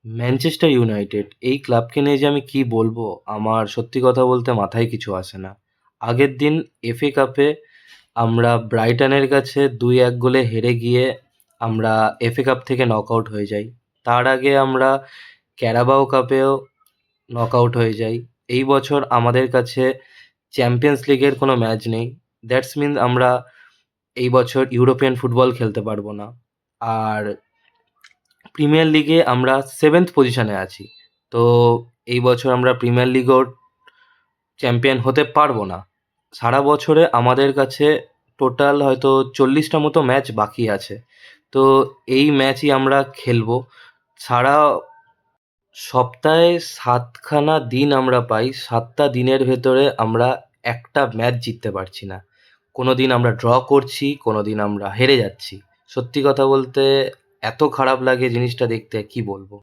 Manchester United এই ক্লাবকে নিয়ে যে আমি কি বলবো, আমার সত্যি কথা বলতে মাথায় কিছু আসে না। আগের দিন এফএ কাপে আমরা ব্রাইটনের কাছে 2-1 গোলে হেরে গিয়ে আমরা এফএ কাপ থেকে নক আউট হয়ে যাই। তার আগে আমরা ক্যারাবাও কাপেও নক আউট হয়ে যাই। এই বছর আমাদের কাছে চ্যাম্পিয়ন্স লিগের কোনো ম্যাচ নেই। দ্যাটস মিন আমরা এই বছর ইউরোপিয়ান ফুটবল খেলতে পারবো না। আর প্রিমিয়ার লিগে আমরা 7th পজিশনে আছি। তো এই বছর আমরা প্রিমিয়ার লিগও চ্যাম্পিয়ন হতে পারবো না। সারা বছরে আমাদের কাছে টোটাল হয়তো 40টা মতো ম্যাচ বাকি আছে। তো এই ম্যাচই আমরা খেলবো। সারা সপ্তাহে 7খানা দিন আমরা পাই। 7টা দিনের ভেতরে আমরা একটা ম্যাচ জিততে পারছি না। কোনো দিন আমরা ড্র করছি, কোনো দিন আমরা হেরে যাচ্ছি। সত্যি কথা বলতে এত খারাপ লাগে জিনিসটা দেখতে, কি বলবো।